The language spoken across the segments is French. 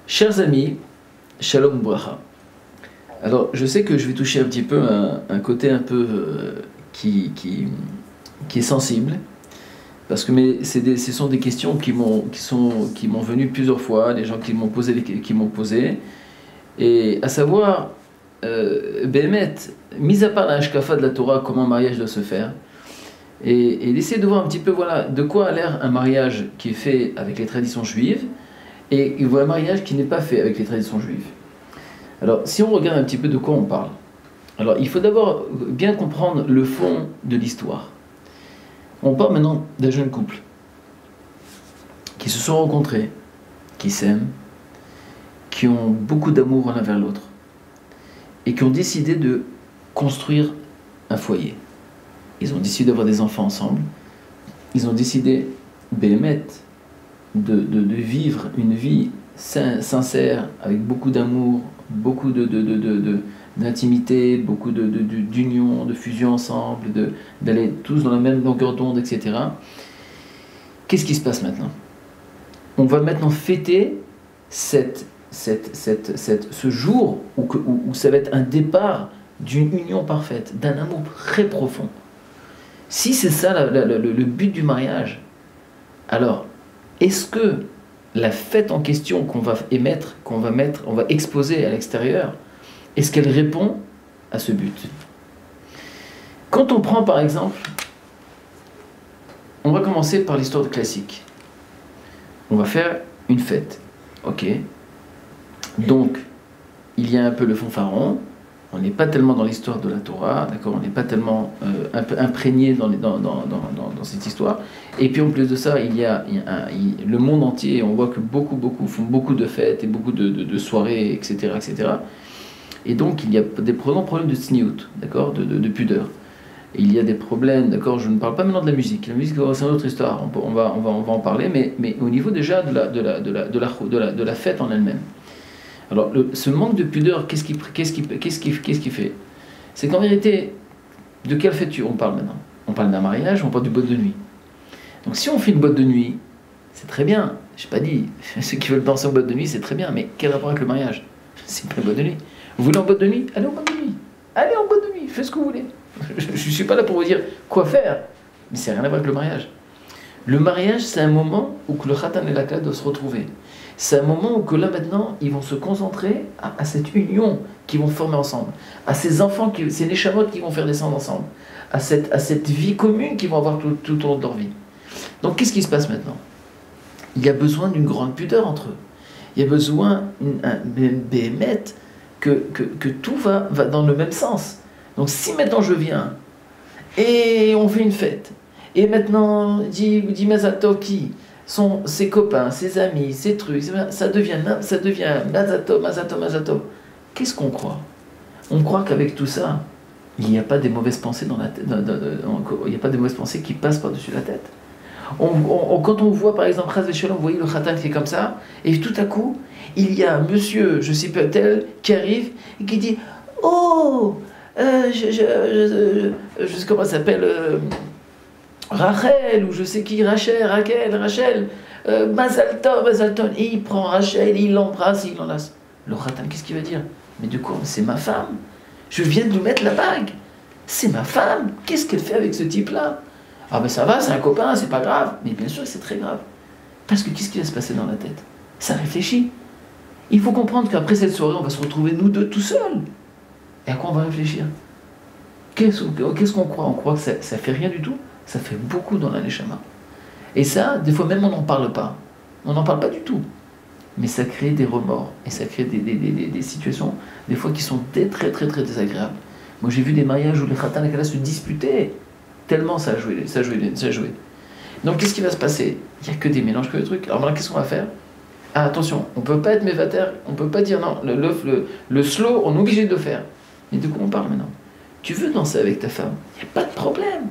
Chers amis, Shalom Bracha. Alors, je sais que je vais toucher un petit peu un côté un peu qui est sensible, parce que ce sont des questions qui m'ont venues plusieurs fois, des gens qui m'ont posé, et à savoir, Béhémet, mis à part la hashkafa de la Torah, comment un mariage doit se faire, et d'essayer de voir un petit peu, voilà, de quoi a l'air un mariage qui est fait avec les traditions juives, et un mariage qui n'est pas fait avec les traditions juives. Alors, si on regarde un petit peu de quoi on parle, alors il faut d'abord bien comprendre le fond de l'histoire. On parle maintenant d'un jeune couple qui se sont rencontrés, qui s'aiment, qui ont beaucoup d'amour l'un vers l'autre et qui ont décidé de construire un foyer. Ils ont décidé d'avoir des enfants ensemble. Ils ont décidé, Béhémet, de vivre une vie sincère, avec beaucoup d'amour, beaucoup d'intimité, beaucoup d'union, de fusion ensemble, d'aller tous dans la même longueur d'onde, etc. Qu'est-ce qui se passe maintenant? On va maintenant fêter ce jour où ça va être un départ d'une union parfaite, d'un amour très profond. Si c'est ça le but du mariage, alors est-ce que la fête en question qu'on va émettre, on va exposer à l'extérieur, est-ce qu'elle répond à ce but? Quand on prend par exemple, on va commencer par l'histoire classique. On va faire une fête, ok? Donc, il y a un peu le fanfaron. On n'est pas tellement dans l'histoire de la Torah, d'accord? On n'est pas tellement un peu imprégné dans cette histoire. Et puis en plus de ça, il y a le monde entier. On voit que beaucoup font beaucoup de fêtes et beaucoup de soirées, etc., etc. Et donc il y a des problèmes de tsniout, d'accord, de pudeur. Et il y a des problèmes, d'accord. Je ne parle pas maintenant de la musique. La musique, c'est une autre histoire. On va en parler, mais au niveau déjà de la fête en elle-même. Alors, ce manque de pudeur, qu'est-ce qui fait? C'est qu'en vérité, de quelle fête on parle maintenant? On parle d'un mariage, on parle du boîte de nuit. Donc, si on fait une boîte de nuit, c'est très bien. Je n'ai pas dit, ceux qui veulent danser en boîte de nuit, c'est très bien, mais quel rapport avec le mariage? C'est pas une boîte de nuit. Vous voulez en boîte de nuit? Allez en boîte de nuit. Allez en boîte de nuit, faites ce que vous voulez. Je ne suis pas là pour vous dire quoi faire, mais ça n'a rien à voir avec le mariage. Le mariage, c'est un moment où le khatan et la kala doivent se retrouver. C'est un moment où que là maintenant, ils vont se concentrer à cette union qu'ils vont former ensemble, à ces enfants, ces neshamot qu'ils vont faire descendre ensemble, à cette vie commune qu'ils vont avoir tout au long de leur vie. Donc qu'est-ce qui se passe maintenant? Il y a besoin d'une grande pudeur entre eux. Il y a besoin d'un béhémet que tout va dans le même sens. Donc si maintenant je viens et on fait une fête, et maintenant dit Mazal Tov qui ses copains, ses amis, ses trucs, ça devient Mazatov. Qu'est-ce qu'on croit? On croit qu'avec tout ça, il n'y a pas des mauvaises pensées dans la tête, il n'y a pas des mauvaises pensées qui passent par-dessus la tête. Quand on voit par exemple, vous voyez le khatan qui est comme ça, et tout à coup, il y a un monsieur, je sais pas tel, qui arrive et qui dit oh, je sais comment ça s'appelle. Rachel, ou je sais qui, Rachel, Mazal Tov, et il prend Rachel, et il l'embrasse, il l'enlace. Le khatan, qu'est-ce qu'il va dire? Mais du coup, c'est ma femme. Je viens de lui mettre la bague. C'est ma femme. Qu'est-ce qu'elle fait avec ce type-là? Ah ben ça va, c'est un copain, c'est pas grave. Mais bien sûr que c'est très grave. Parce que qu'est-ce qui va se passer dans la tête? Ça réfléchit. Il faut comprendre qu'après cette soirée, on va se retrouver nous deux tout seuls. Et à quoi on va réfléchir? Qu'est-ce qu'on croit? On croit que ça fait rien du tout? Ça fait beaucoup dans la neshama. Et ça, des fois même on n'en parle pas. On n'en parle pas du tout. Mais ça crée des remords. Et ça crée des situations, des fois, qui sont très désagréables. Moi j'ai vu des mariages où les khatan et les kala se disputaient. Tellement ça a joué. Donc qu'est-ce qui va se passer? Il n'y a que des mélanges, que des trucs. Alors maintenant, qu'est-ce qu'on va faire? Ah attention, on ne peut pas être mévater, on ne peut pas dire non. Le slow, on est obligé de le faire. Mais de quoi on parle maintenant? Tu veux danser avec ta femme? Il n'y a pas de problème.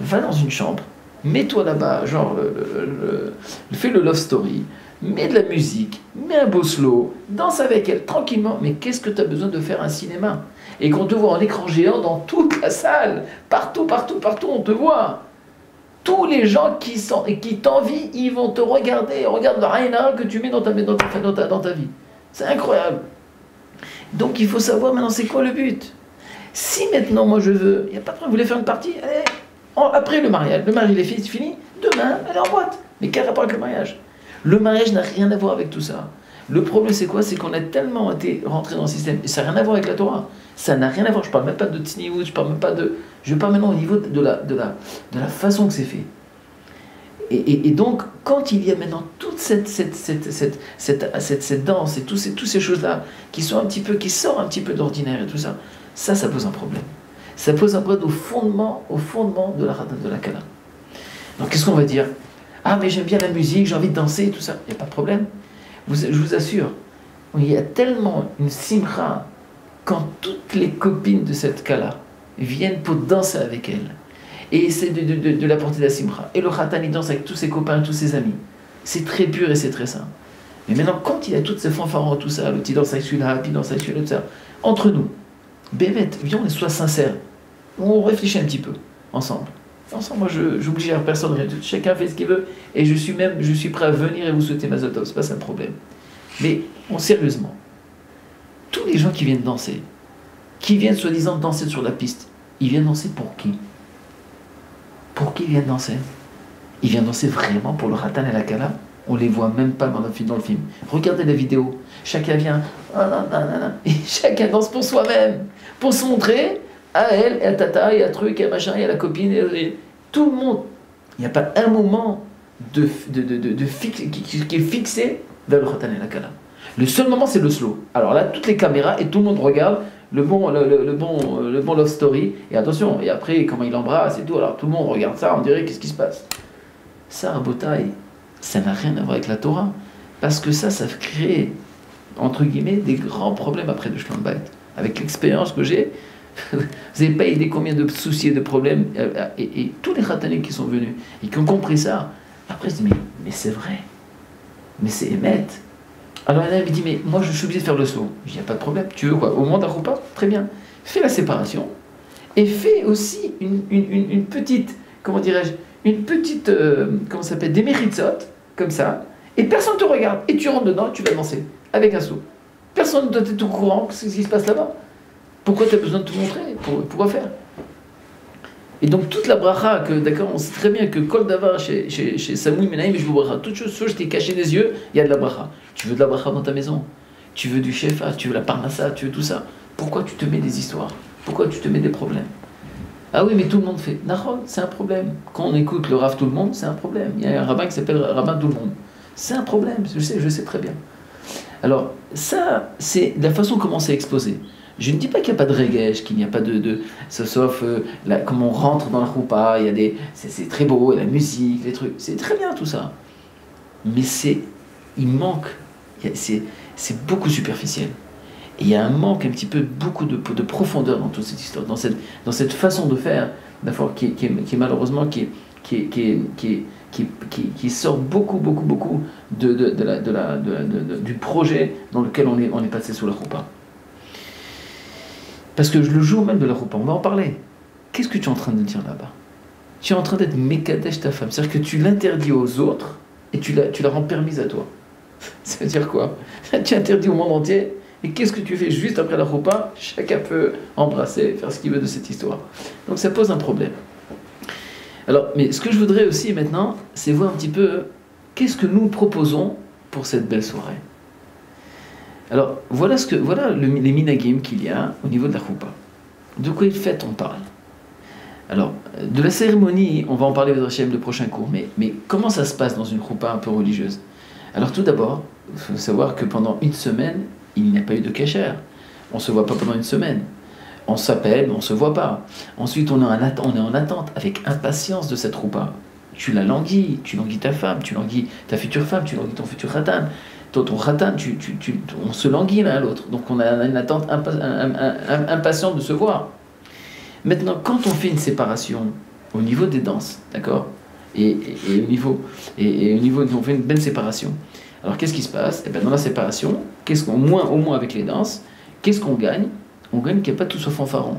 Va dans une chambre, mets-toi là-bas, genre, fais le love story, mets de la musique, mets un beau slow, danse avec elle tranquillement. Mais qu'est-ce que tu as besoin de faire un cinéma? Et qu'on te voit en écran géant dans toute la salle, partout, on te voit. Tous les gens qui t'envient, ils vont te regarder, regarde le Aïna que tu mets dans ta vie. C'est incroyable. Donc il faut savoir maintenant c'est quoi le but. Si maintenant moi je veux, il n'y a pas de problème, vous voulez faire une partie, allez, après le mariage il est fini, demain elle est en boîte. Mais quel rapport avec le mariage? Le mariage n'a rien à voir avec tout ça. Le problème c'est quoi? C'est qu'on a tellement été rentré dans le système, et ça n'a rien à voir avec la Torah. Ça n'a rien à voir, je ne parle même pas de tsniout, je parle maintenant au niveau de la façon que c'est fait. Et donc, quand il y a maintenant toute cette danse et toutes ces choses-là qui sortent un petit peu d'ordinaire et tout ça, ça pose un problème. Ça pose un problème au fondement de la Kala. Donc, qu'est-ce qu'on va dire? Ah, mais j'aime bien la musique, j'ai envie de danser et tout ça. Il n'y a pas de problème. Je vous assure, il y a tellement une simcha quand toutes les copines de cette Kala viennent pour danser avec elle. Et essaie de l'apporter la simcha. Et le khatan, il danse avec tous ses copains, tous ses amis. C'est très pur et c'est très sain. Mais maintenant, quand il y a toutes ces fanfarons, tout ça, le petit danse avec celui-là, le petit danse avec celui-là, tout ça, entre nous, Bémet, viens, on soit sincères. On réfléchit un petit peu, ensemble. Ensemble, moi, j'oblige à personne, chacun fait ce qu'il veut, et je suis prêt à venir et vous souhaiter Mazel Tov, c'est pas ça le problème. Mais, sérieusement, tous les gens qui viennent danser, qui viennent soi-disant danser sur la piste, ils viennent danser pour qui? Pour qui ils viennent danser? Ils viennent danser vraiment pour le Khatan et la Kala? On les voit même pas dans le film. Regardez la vidéo. Chacun vient, et chacun danse pour soi-même, pour se montrer à elle, et à Tata, et à truc, et à machin, et à la copine, et tout le monde. Il n'y a pas un moment qui est fixé vers le Khatan et la Kala. Le seul moment, c'est le slow. Alors là, toutes les caméras, et tout le monde regarde le bon love story, et attention, et après comment il embrasse et tout, alors tout le monde regarde ça, on dirait qu'est-ce qui se passe. Ça, Rabotai, ça n'a rien à voir avec la Torah, parce que ça crée, entre guillemets, des grands problèmes après de Shlom Bayit. Avec l'expérience que j'ai, vous n'avez pas idée combien de soucis et de problèmes, et tous les khatanim qui sont venus, et qui ont compris ça, après ils se disent, mais c'est vrai, mais c'est émette. Alors il me dit, mais moi je suis obligé de faire le saut. Je dis, il n'y a pas de problème, tu veux quoi? Au moment d'un repas, très bien. Fais la séparation, et fais aussi une petite, comment dirais-je, comment ça s'appelle, des méritzot, comme ça, et personne ne te regarde, et tu rentres dedans, et tu vas danser, avec un saut. Personne ne doit être au courant de ce qui se passe là-bas. Pourquoi tu as besoin de te montrer? Pourquoi faire? Et donc toute la bracha, d'accord, on sait très bien que Kol Davar chez Samoui Menaïm et Bracha, toute chose je t'ai caché des yeux, il y a de la bracha. Tu veux de la bracha dans ta maison, tu veux du shefa, tu veux la parnassa, tu veux tout ça. Pourquoi tu te mets des histoires? Pourquoi tu te mets des problèmes? Ah oui, mais tout le monde fait. Nahon, c'est un problème. Quand on écoute le Rav tout le monde, c'est un problème. Il y a un rabbin qui s'appelle Rabbin tout le monde. C'est un problème, je sais très bien. Alors, ça, c'est la façon comment c'est exposé. Je ne dis pas qu'il n'y a pas de regesh, qu'il n'y a pas sauf comme on rentre dans la choupa, c'est très beau, et la musique, les trucs, c'est très bien tout ça. Mais il manque, c'est beaucoup superficiel. Et il y a un manque un petit peu, beaucoup de profondeur dans toute cette histoire, dans cette façon de faire, qui malheureusement, qui sort beaucoup du projet dans lequel on est passé sous la choupa. Parce que le jour même de la roupa, on va en parler. Qu'est-ce que tu es en train de dire là-bas? Tu es en train d'être mekadesh ta femme. C'est-à-dire que tu l'interdis aux autres et tu la rends permise à toi. Ça veut dire quoi? Tu interdis au monde entier. Et qu'est-ce que tu fais juste après la roupa? Chacun peut embrasser, faire ce qu'il veut de cette histoire. Donc ça pose un problème. Alors, mais ce que je voudrais aussi maintenant, c'est voir un petit peu qu'est-ce que nous proposons pour cette belle soirée. Alors, voilà les minagim qu'il y a au niveau de la choupa. De quoi il fait on parle? Alors, de la cérémonie, on va en parler au le prochain cours, mais comment ça se passe dans une choupa un peu religieuse? Alors tout d'abord, il faut savoir que pendant une semaine, il n'y a pas eu de kasher. On ne se voit pas pendant une semaine. On s'appelle, mais on ne se voit pas. Ensuite, on est en attente, avec impatience de cette choupa. Tu languis ta femme, tu languis ta future femme, tu languis ton futur khatan. Ton khatan, on se languit l'un à l'autre. Donc on a une attente impatiente de se voir. Maintenant, quand on fait une séparation au niveau des danses, d'accord, et au niveau, on fait une belle séparation. Alors qu'est-ce qui se passe? Eh bien, dans la séparation, au moins avec les danses, qu'est-ce qu'on gagne? On gagne qu'il n'y a pas tout ce fanfaron.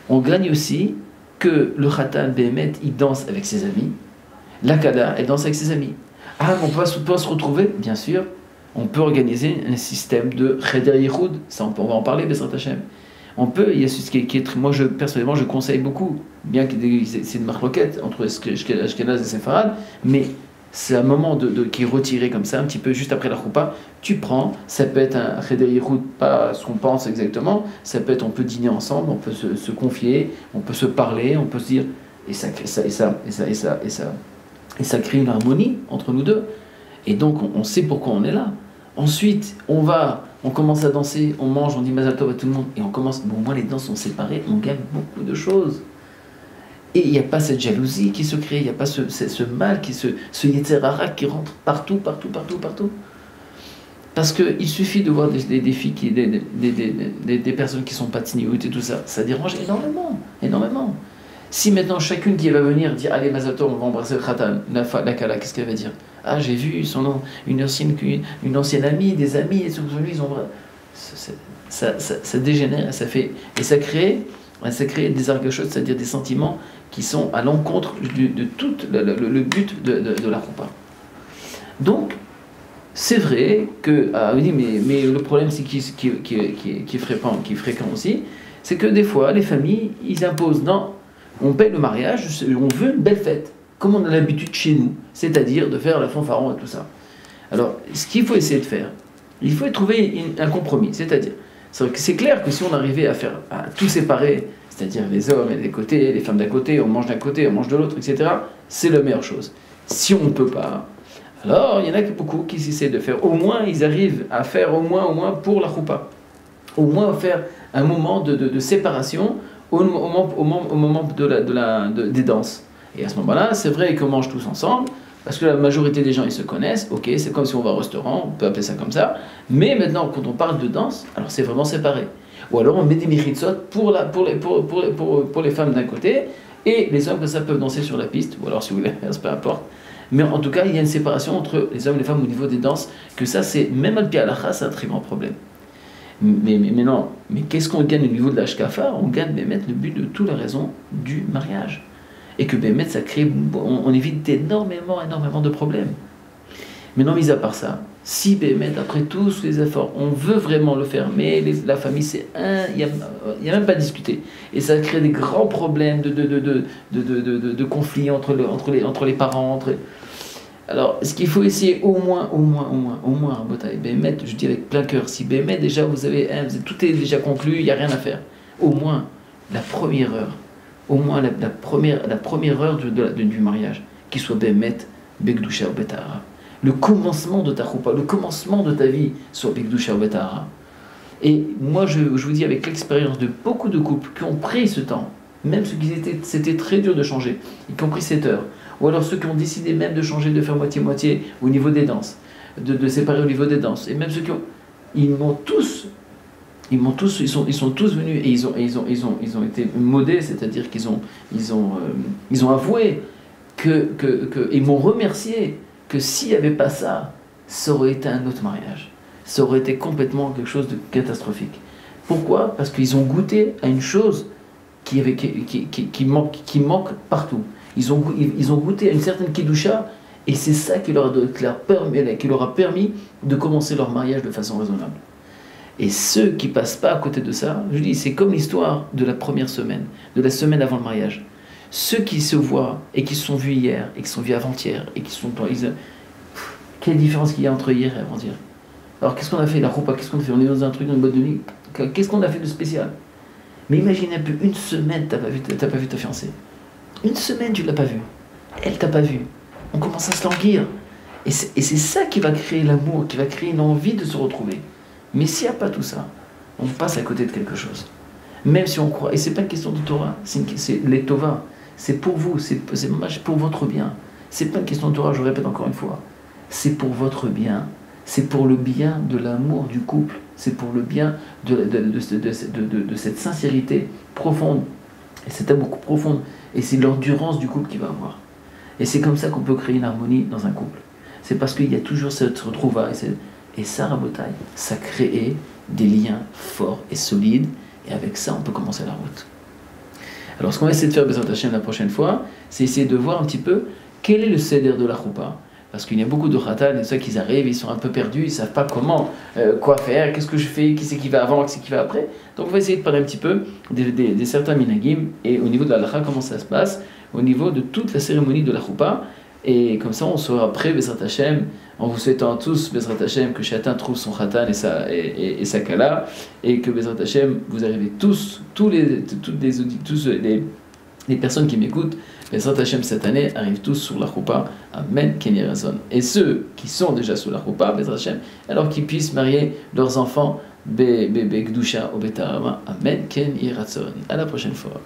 On gagne aussi que le khatan Béhémet, il danse avec ses amis. La Kada, elle danse avec ses amis. Ah, on peut se retrouver? Bien sûr. on peut organiser un système de Cheder Yichud, ça on va en parler, Bezrat Hashem. On peut, il y a ce qui est, moi personnellement je conseille beaucoup, bien que c'est une marloquette entre Ashkenaz et Séfarad, mais c'est un moment qui est retiré comme ça, un petit peu juste après la choupa, tu prends, ça peut être un Cheder Yichud, pas ce qu'on pense exactement, ça peut être, on peut dîner ensemble, on peut se confier, on peut se parler, on peut se dire, et ça crée une harmonie entre nous deux, et donc on sait pourquoi on est là. Ensuite, on commence à danser, on mange, on dit Mazal Tov à tout le monde, et on commence, bon, moi les danses sont séparées, on gagne beaucoup de choses. Et il n'y a pas cette jalousie qui se crée, il n'y a pas ce mal, ce Yetzer Hara qui rentre partout. Parce qu'il suffit de voir des filles, des personnes qui sont pas tzniout et tout ça, ça dérange énormément. Si maintenant chacune qui va venir dire allez Mazal Tov, on va embrasser le Khatan, la Kala, qu'est-ce qu'elle va dire? Ah, j'ai vu son nom, une ancienne amie, des amis, et ils ont ça dégénère, et ça crée des argachotes, c'est-à-dire des sentiments qui sont à l'encontre de tout le but de la choupa. Donc, c'est vrai que, mais le problème c'est qui est fréquent aussi, c'est que des fois les familles, ils imposent, non, on paye le mariage, on veut une belle fête, comme on a l'habitude chez nous, c'est-à-dire de faire la fanfaron et tout ça. Alors, ce qu'il faut essayer de faire, il faut trouver un compromis, c'est-à-dire, c'est clair que si on arrivait à tout séparer, c'est-à-dire les hommes et des côtés, les femmes d'un côté, on mange d'un côté, on mange de l'autre, etc., c'est la meilleure chose. Si on ne peut pas, alors il y en a beaucoup qui essaient de faire, au moins ils arrivent à faire au moins pour la choupa, au moins faire un moment de séparation au moment des danses. Et à ce moment-là, c'est vrai qu'on mange tous ensemble, parce que la majorité des gens, ils se connaissent, ok, c'est comme si on va au restaurant, on peut appeler ça comme ça, mais maintenant, quand on parle de danse, alors c'est vraiment séparé. Ou alors on met des michitzot pour les femmes d'un côté, et les hommes, ça peuvent danser sur la piste, ou alors si vous voulez, peu importe. Mais en tout cas, il y a une séparation entre les hommes et les femmes au niveau des danses, que ça, c'est, même al pi halacha, c'est un très grand problème. Mais non, mais qu'est-ce qu'on gagne au niveau de l'ashkafa? On gagne mettre le but de toute la raison du mariage. Et que Bémet, ça crée, on évite énormément de problèmes. Mais non, mis à part ça, si Bémet, après tous les efforts, on veut vraiment le faire, mais la famille, c'est il n'y a même pas à discuter. Et ça crée des grands problèmes de conflits entre les parents. Alors, ce qu'il faut essayer au moins, Bémet, je dis avec plein cœur, si Bémet, déjà, tout est déjà conclu, il n'y a rien à faire. Au moins, la première heure, au moins la première heure du mariage, qui soit Bémet, Bekdusha ou Betahara. Le commencement de ta choupa, le commencement de ta vie, soit Bekdusha ou Betahara. Et moi, je vous dis avec l'expérience de beaucoup de couples qui ont pris ce temps, même ceux c'était très dur de changer, et qui ont pris cette heure, ou alors ceux qui ont décidé même de changer, de faire moitié-moitié au niveau des danses, de séparer au niveau des danses, et même ceux qui ont... Ils sont tous venus et ils ont été modés, c'est-à-dire qu'ils ont avoué ils m'ont remercié que s'il n'y avait pas ça, ça aurait été un autre mariage. Ça aurait été complètement quelque chose de catastrophique. Pourquoi? Parce qu'ils ont goûté à une chose qui manque partout. Ils ont goûté à une certaine kidusha et c'est ça qui leur a permis de commencer leur mariage de façon raisonnable. Et ceux qui passent pas à côté de ça, je dis, c'est comme l'histoire de la première semaine, de la semaine avant le mariage. Ceux qui se voient et qui se sont vus hier et qui se sont vus avant-hier et qui sont quelle différence qu'il y a entre hier et avant-hier? Alors qu'est-ce qu'on a fait la roupa? Qu'est-ce qu'on a fait? On est dans un truc, dans une boîte de nuit. Qu'est-ce qu'on a fait de spécial? Mais imagine un peu, une semaine t'as pas vu ta fiancée. Une semaine tu l'as pas vue. Elle t'a pas vu. On commence à se languir. Et c'est ça qui va créer l'amour, qui va créer une envie de se retrouver. Mais s'il n'y a pas tout ça, on passe à côté de quelque chose. Même si on croit, et c'est pas une question de Torah, c'est les Tova, c'est pour vous, c'est pour votre bien. C'est pas une question de Torah, je répète encore une fois. C'est pour votre bien, c'est pour le bien de l'amour du couple, c'est pour le bien de cette sincérité profonde, et cet amour profond, et c'est l'endurance du couple qui va avoir. Et c'est comme ça qu'on peut créer une harmonie dans un couple. C'est parce qu'il y a toujours cette retrouvaille, et ça, Rabotai, ça crée des liens forts et solides, et avec ça, on peut commencer la route. Alors, ce qu'on va essayer de faire, Bezrat Hashem, la prochaine fois, c'est essayer de voir un petit peu quel est le seder de la choupa, parce qu'il y a beaucoup de khatan, et ceux qui arrivent, ils sont un peu perdus, ils ne savent pas comment, quoi faire, qu'est-ce que je fais, qui c'est qui va avant, qui c'est qui va après. Donc on va essayer de parler un petit peu des certains minagim, et au niveau de la halakha, comment ça se passe, au niveau de toute la cérémonie de la choupa, et comme ça on sera prêt, Bezrat Hashem, en vous souhaitant à tous, Bezrat Hashem, que chacun trouve son khatan et sa kala, et que Bezrat Hashem, vous arrivez tous les personnes qui m'écoutent, Bezrat Hashem cette année arrivent tous sur la choupa, Amen, Ken Yeratzon. Et ceux qui sont déjà sur la choupa, Bezrat Hashem, alors qu'ils puissent marier leurs enfants, Be Gdusha ou Betarama, Amen, Ken Yeratzon. À la prochaine fois.